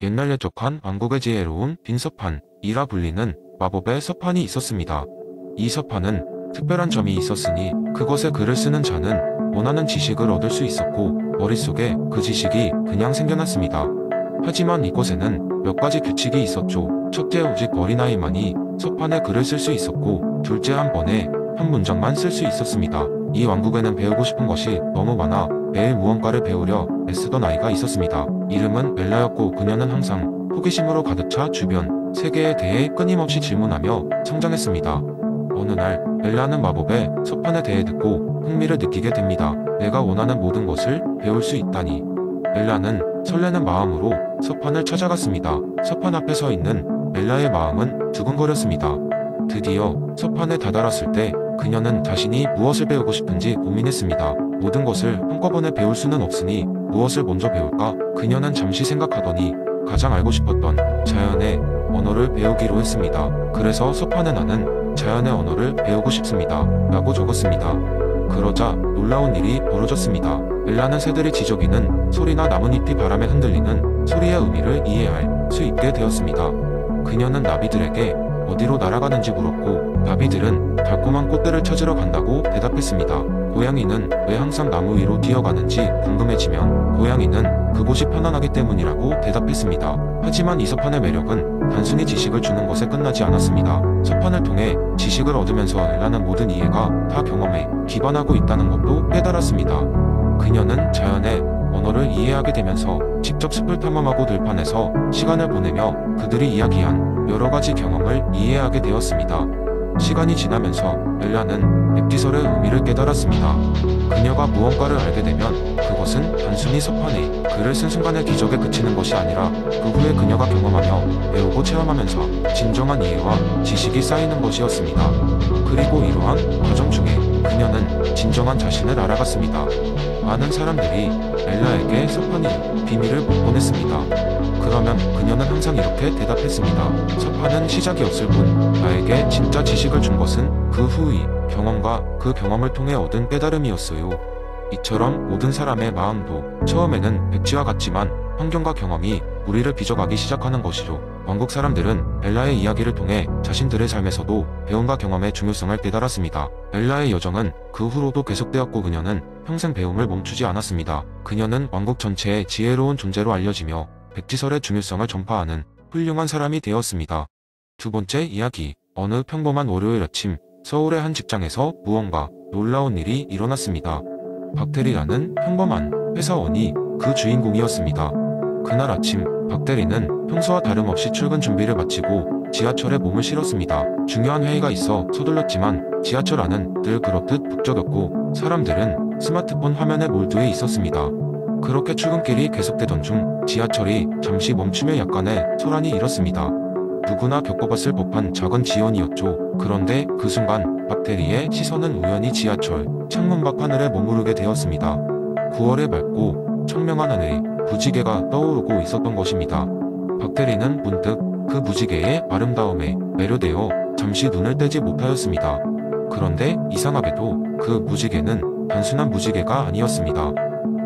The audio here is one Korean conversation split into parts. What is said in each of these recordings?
옛날 옛적한 왕국의 지혜로운 빈서판이라 불리는 마법의 서판이 있었습니다. 이 서판은 특별한 점이 있었으니 그것에 글을 쓰는 자는 원하는 지식을 얻을 수 있었고 머릿속에 그 지식이 그냥 생겨났습니다. 하지만 이곳에는 몇 가지 규칙이 있었죠. 첫째, 오직 어린아이만이 서판에 글을 쓸 수 있었고, 둘째, 한 번에 한 문장만 쓸 수 있었습니다. 이 왕국에는 배우고 싶은 것이 너무 많아 매일 무언가를 배우려 애쓰던 아이가 있었습니다. 이름은 벨라였고 그녀는 항상 호기심으로 가득 차 주변 세계에 대해 끊임없이 질문하며 성장했습니다. 어느 날 벨라는 마법의 서판에 대해 듣고 흥미를 느끼게 됩니다. 내가 원하는 모든 것을 배울 수 있다니. 벨라는 설레는 마음으로 서판을 찾아갔습니다. 서판 앞에 서 있는 벨라의 마음은 두근거렸습니다. 드디어 서판에 다다랐을 때 그녀는 자신이 무엇을 배우고 싶은지 고민했습니다. 모든 것을 한꺼번에 배울 수는 없으니 무엇을 먼저 배울까? 그녀는 잠시 생각하더니 가장 알고 싶었던 자연의 언어를 배우기로 했습니다. 그래서 서판에 나는 자연의 언어를 배우고 싶습니다. 라고 적었습니다. 그러자 놀라운 일이 벌어졌습니다. 벨라는 새들이 지저귀는 소리나 나뭇잎이 바람에 흔들리는 소리의 의미를 이해할 수 있게 되었습니다. 그녀는 나비들에게 어디로 날아가는지 물었고 나비들은 달콤한 꽃들을 찾으러 간다고 대답했습니다. 고양이는 왜 항상 나무 위로 뛰어가는지 궁금해지면 고양이는 그곳이 편안하기 때문이라고 대답했습니다. 하지만 이 서판의 매력은 단순히 지식을 주는 것에 끝나지 않았습니다. 서판을 통해 지식을 얻으면서 벨라는 모든 이해가 다 경험에 기반하고 있다는 것도 깨달았습니다. 그녀는 자연의 언어를 이해하게 되면서 직접 숲을 탐험하고 들판에서 시간을 보내며 그들이 이야기한 여러가지 경험을 이해하게 되었습니다. 시간이 지나면서 벨라는 백지설의 의미를 깨달았습니다. 그녀가 무언가를 알게 되면 그것은 단순히 서판에 글을 쓴 순간의 기적에 그치는 것이 아니라 그 후에 그녀가 경험하며 배우고 체험하면서 진정한 이해와 지식이 쌓이는 것이었습니다. 그리고 이러한 과정 중에 그녀는 진정한 자신을 알아갔습니다. 많은 사람들이 벨라에게 서판의 비밀을 못 보냈습니다. 그러면 그녀는 항상 이렇게 대답했습니다. 서판은 시작이었을 뿐 나에게 진짜 지식을 준 것은 그 후의 경험과 그 경험을 통해 얻은 깨달음이었어요. 이처럼 모든 사람의 마음도 처음에는 백지와 같지만 환경과 경험이 우리를 빚어가기 시작하는 것이죠. 왕국 사람들은 벨라의 이야기를 통해 자신들의 삶에서도 배움과 경험의 중요성을 깨달았습니다. 벨라의 여정은 그 후로도 계속되었고 그녀는 평생 배움을 멈추지 않았습니다. 그녀는 왕국 전체의 지혜로운 존재로 알려지며 백지설의 중요성을 전파하는 훌륭한 사람이 되었습니다. 두 번째 이야기. 어느 평범한 월요일 아침 서울의 한 직장에서 무언가 놀라운 일이 일어났습니다. 박대리라는 평범한 회사원이 그 주인공이었습니다. 그날 아침 박 대리는 평소와 다름없이 출근 준비를 마치고 지하철에 몸을 실었습니다. 중요한 회의가 있어 서둘렀지만 지하철 안은 늘 그렇듯 북적였고 사람들은 스마트폰 화면에 몰두해 있었습니다. 그렇게 출근길이 계속되던 중 지하철이 잠시 멈추며 약간의 소란이 일었습니다. 누구나 겪어봤을 법한 작은 지연이었죠. 그런데 그 순간 박 대리의 시선은 우연히 지하철 창문 밖 하늘에 머무르게 되었습니다. 9월의 맑고 청명한 하늘에 무지개가 떠오르고 있었던 것입니다. 박 대리는 문득 그 무지개의 아름다움에 매료되어 잠시 눈을 떼지 못하였습니다. 그런데 이상하게도 그 무지개는 단순한 무지개가 아니었습니다.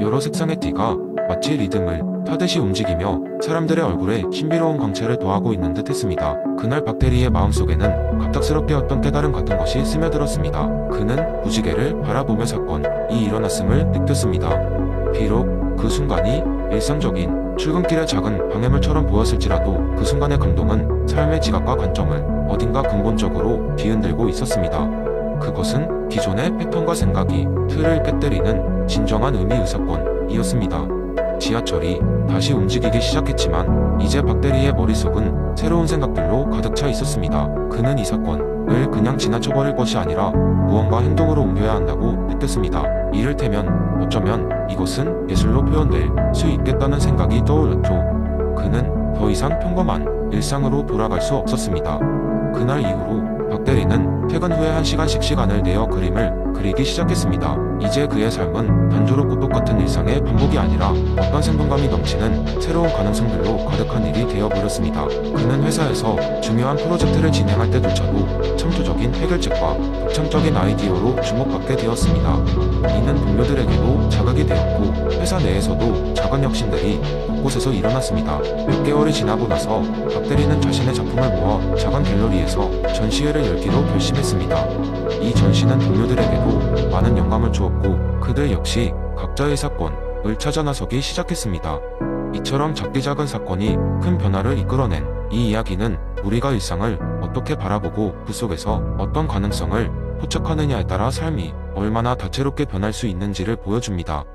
여러 색상의 띠가 마치 리듬을 타듯이 움직이며 사람들의 얼굴에 신비로운 광채를 더하고 있는 듯 했습니다. 그날 박 대리의 마음속에는 갑작스럽게 어떤 깨달음 같은 것이 스며들었습니다. 그는 무지개를 바라보며 사건이 일어났음을 느꼈습니다. 비록 그 순간이 일상적인 출근길의 작은 방해물처럼 보였을지라도 그 순간의 감동은 삶의 지각과 관점을 어딘가 근본적으로 뒤흔들고 있었습니다. 그것은 기존의 패턴과 생각이 틀을 깨뜨리는 진정한 의미의 사건이었습니다. 지하철이 다시 움직이기 시작했지만 이제 박 대리의 머릿속은 새로운 생각들로 가득 차 있었습니다. 그는 이 사건을 그냥 지나쳐버릴 것이 아니라 무언가 행동으로 옮겨야 한다고 느꼈습니다. 이를테면 어쩌면 이것은 예술로 표현될 수 있겠다는 생각이 떠올랐죠. 그는 더 이상 평범한 일상으로 돌아갈 수 없었습니다. 그날 이후로 박 대리는 퇴근 후에 1시간씩 시간을 내어 그림을 그리기 시작했습니다. 이제 그의 삶은 단조롭고 똑같은 일상의 반복이 아니라 어떤 생동감이 넘치는 새로운 가능성들로 가득한 일이 되어버렸습니다. 그는 회사에서 중요한 프로젝트를 진행할 때조차도 창조적인 해결책과 독창적인 아이디어로 주목받게 되었습니다. 이는 동료들에게도 자극이 되었고 회사 내에서도 작은 혁신들이 곳곳에서 일어났습니다. 몇 개월이 지나고 나서 박 대리는 자신의 작품을 모아 작은 갤러리에서 전시회를 열기로 결심했습니다. 이 전시는 동료들에게도 많은 영감을 주었고 그들 역시 각자의 사건을 찾아 나서기 시작했습니다. 이처럼 작디 작은 사건이 큰 변화를 이끌어낸 이 이야기는 우리가 일상을 어떻게 바라보고 그 속에서 어떤 가능성을 포착하느냐에 따라 삶이 얼마나 다채롭게 변할 수 있는지를 보여줍니다.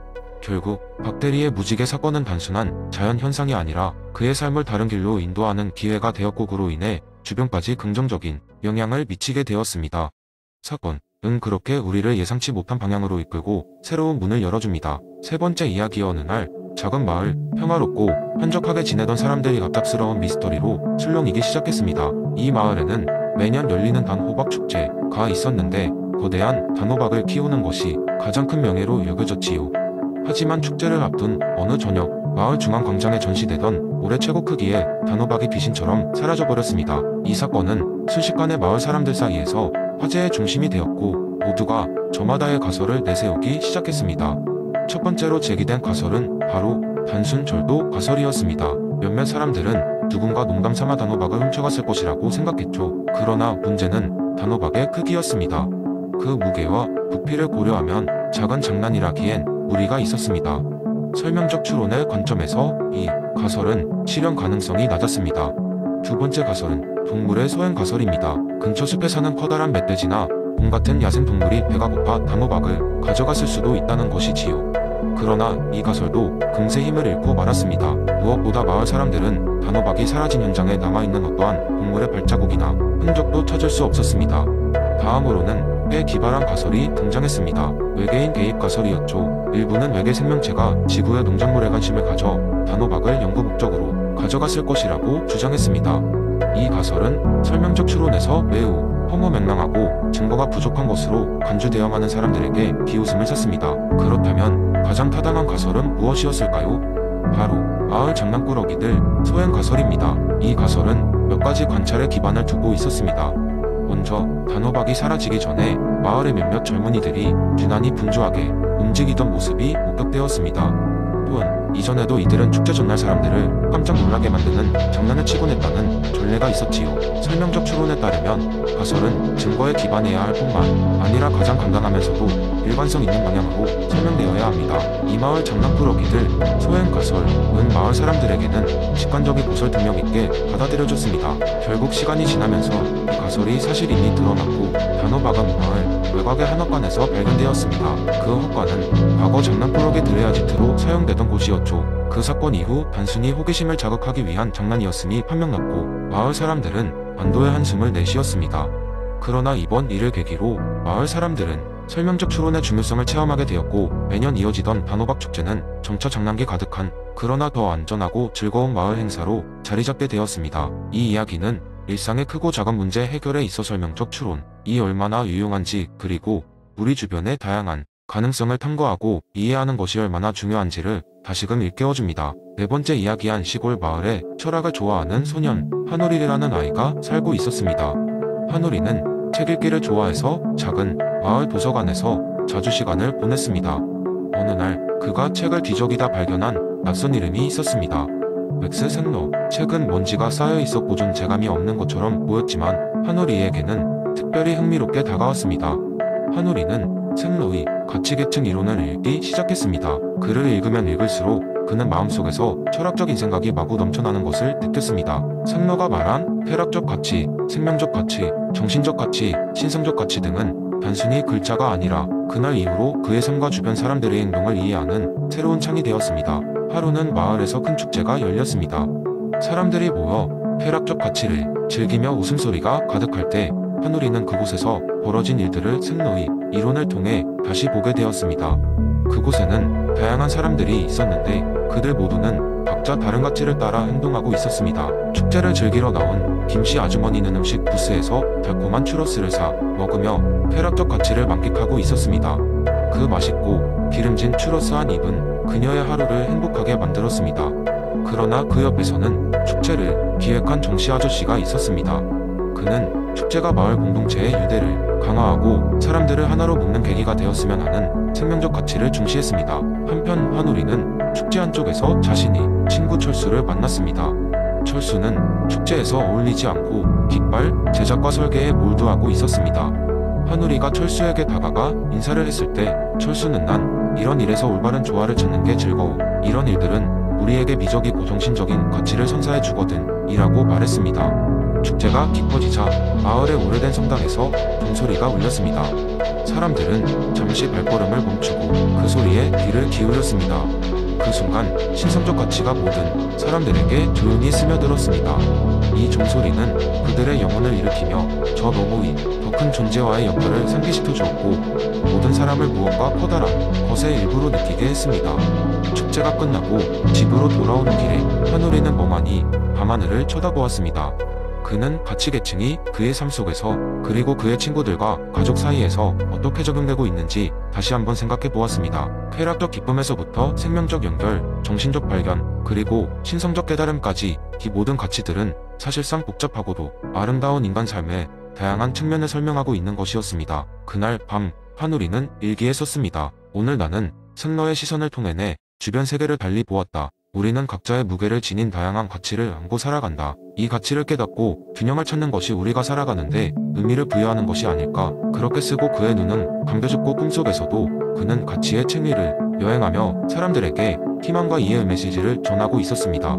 결국 박 대리의 무지개 사건은 단순한 자연현상이 아니라 그의 삶을 다른 길로 인도하는 기회가 되었고 그로 인해 주변까지 긍정적인 영향을 미치게 되었습니다. 사건은 그렇게 우리를 예상치 못한 방향으로 이끌고 새로운 문을 열어줍니다. 세 번째 이야기. 어느 날 작은 마을, 평화롭고 한적하게 지내던 사람들이 갑작스러운 미스터리로 술렁이기 시작했습니다. 이 마을에는 매년 열리는 단호박 축제가 있었는데 거대한 단호박을 키우는 것이 가장 큰 명예로 여겨졌지요. 하지만 축제를 앞둔 어느 저녁 마을 중앙 광장에 전시되던 올해 최고 크기의 단호박이 귀신처럼 사라져버렸습니다. 이 사건은 순식간에 마을 사람들 사이에서 화제의 중심이 되었고 모두가 저마다의 가설을 내세우기 시작했습니다. 첫 번째로 제기된 가설은 바로 단순 절도 가설이었습니다. 몇몇 사람들은 누군가 농담 삼아 단호박을 훔쳐갔을 것이라고 생각했죠. 그러나 문제는 단호박의 크기였습니다. 그 무게와 부피를 고려하면 작은 장난이라기엔 무리가 있었습니다. 설명적 추론의 관점에서 이 가설은 실현 가능성이 낮았습니다. 두 번째 가설은 동물의 소행 가설입니다. 근처 숲에 사는 커다란 멧돼지나 곰 같은 야생 동물이 배가 고파 단호박을 가져갔을 수도 있다는 것이지요. 그러나 이 가설도 금세 힘을 잃고 말았습니다. 무엇보다 마을 사람들은 단호박이 사라진 현장에 남아있는 어떠한 동물의 발자국이나 흔적도 찾을 수 없었습니다. 다음으로는 꽤 기발한 가설이 등장했습니다. 외계인 개입 가설이었죠. 일부는 외계 생명체가 지구의 농작물에 관심을 가져 단호박을 연구 목적으로 가져갔을 것이라고 주장했습니다. 이 가설은 설명적 추론에서 매우 허무맹랑하고 증거가 부족한 것으로 간주되어 많은 사람들에게 비웃음을 샀습니다. 그렇다면 가장 타당한 가설은 무엇이었을까요? 바로 마을 장난꾸러기들 소행 가설입니다. 이 가설은 몇 가지 관찰에 기반을 두고 있었습니다. 먼저 단호박이 사라지기 전에 마을의 몇몇 젊은이들이 유난히 분주하게 움직이던 모습이 목격되었습니다. 또한 이전에도 이들은 축제 전날 사람들을 깜짝 놀라게 만드는 장난을 치곤 했다는 전례가 있었지요. 설명적 추론에 따르면 가설은 증거에 기반해야 할 뿐만 아니라 가장 간단하면서도 일관성 있는 방향으로 설명되어야 합니다. 이 마을 장난꾸러기들 소행 가설은 마을 사람들에게는 직관적인 고설 등력 있게 받아들여졌습니다. 결국 시간이 지나면서 이 가설이 사실임이 드러났고 단호박은 마을 외곽의 한옥관에서 발견되었습니다. 그 헛관은 과거 장난꾸러기 드레아지트로 사용되던 곳이었죠. 그 사건 이후 단순히 호기심을 자극하기 위한 장난이었음이 판명났고 마을 사람들은 안도의 한숨을 내쉬었습니다. 그러나 이번 일을 계기로 마을 사람들은 설명적 추론의 중요성을 체험하게 되었고 매년 이어지던 단호박 축제는 점차 장난기 가득한 그러나 더 안전하고 즐거운 마을 행사로 자리잡게 되었습니다. 이 이야기는 일상의 크고 작은 문제 해결에 있어 설명적 추론이 얼마나 유용한지 그리고 우리 주변의 다양한 가능성을 탐구하고 이해하는 것이 얼마나 중요한지를 다시금 일깨워줍니다. 네 번째 이야기한 시골 마을에 철학을 좋아하는 소년 한우리라는 아이가 살고 있었습니다. 한우리는 책 읽기를 좋아해서 작은 마을 도서관에서 자주 시간을 보냈습니다. 어느 날 그가 책을 뒤적이다 발견한 낯선 이름이 있었습니다. 맥스 생러. 책은 먼지가 쌓여 있었고 존재감이 없는 것처럼 보였지만 한우리에게는 특별히 흥미롭게 다가왔습니다. 한우리는 생러의 가치계층 이론을 읽기 시작했습니다. 글을 읽으면 읽을수록 그는 마음속에서 철학적인 생각이 마구 넘쳐나는 것을 느꼈습니다. 생러가 말한 쾌락적 가치, 생명적 가치, 정신적 가치, 신성적 가치 등은 단순히 글자가 아니라 그날 이후로 그의 삶과 주변 사람들의 행동을 이해하는 새로운 창이 되었습니다. 하루는 마을에서 큰 축제가 열렸습니다. 사람들이 모여 쾌락적 가치를 즐기며 웃음소리가 가득할 때 한우리는 그곳에서 벌어진 일들을 생러의 이론을 통해 다시 보게 되었습니다. 그곳에는 다양한 사람들이 있었는데 그들 모두는 각자 다른 가치를 따라 행동하고 있었습니다. 축제를 즐기러 나온 김씨 아주머니는 음식 부스에서 달콤한 추러스를 사 먹으며 쾌락적 가치를 만끽하고 있었습니다. 그 맛있고 기름진 추러스한 입은 그녀의 하루를 행복하게 만들었습니다. 그러나 그 옆에서는 축제를 기획한 정씨 아저씨가 있었습니다. 그는 축제가 마을 공동체의 유대를 강화하고 사람들을 하나로 묶는 계기가 되었으면 하는 생명적 가치를 중시했습니다. 한편 환우리는 축제 한쪽에서 자신이 친구 철수를 만났습니다. 철수는 축제에서 어울리지 않고 깃발, 제작과 설계에 몰두하고 있었습니다. 환우리가 철수에게 다가가 인사를 했을 때 철수는 난 이런 일에서 올바른 조화를 찾는 게 즐거워. 이런 일들은 우리에게 미적이고 정신적인 가치를 선사해 주거든 이라고 말했습니다. 축제가 깊어지자 마을의 오래된 성당에서 종소리가 울렸습니다. 사람들은 잠시 발걸음을 멈추고 그 소리에 귀를 기울였습니다. 그 순간 신성적 가치가 모든 사람들에게 조용히 스며들었습니다. 이 종소리는 그들의 영혼을 일으키며 저 너머의 더 큰 존재와의 연결을 상기시켜 주었고 모든 사람을 무언가 커다란 것의 일부로 느끼게 했습니다. 축제가 끝나고 집으로 돌아오는 길에 환우리는 멍하니 밤하늘을 쳐다보았습니다. 그는 가치 계층이 그의 삶 속에서 그리고 그의 친구들과 가족 사이에서 어떻게 적용되고 있는지 다시 한번 생각해 보았습니다. 쾌락적 기쁨에서부터 생명적 연결, 정신적 발견, 그리고 신성적 깨달음까지 이 모든 가치들은 사실상 복잡하고도 아름다운 인간 삶의 다양한 측면을 설명하고 있는 것이었습니다. 그날 밤 환우리는 일기에 썼습니다. 오늘 나는 승러의 시선을 통해 내 주변 세계를 달리 보았다. 우리는 각자의 무게를 지닌 다양한 가치를 안고 살아간다. 이 가치를 깨닫고 균형을 찾는 것이 우리가 살아가는데 의미를 부여하는 것이 아닐까. 그렇게 쓰고 그의 눈은 감겨졌고 꿈속에서도 그는 가치의 층위를 여행하며 사람들에게 희망과 이해의 메시지를 전하고 있었습니다.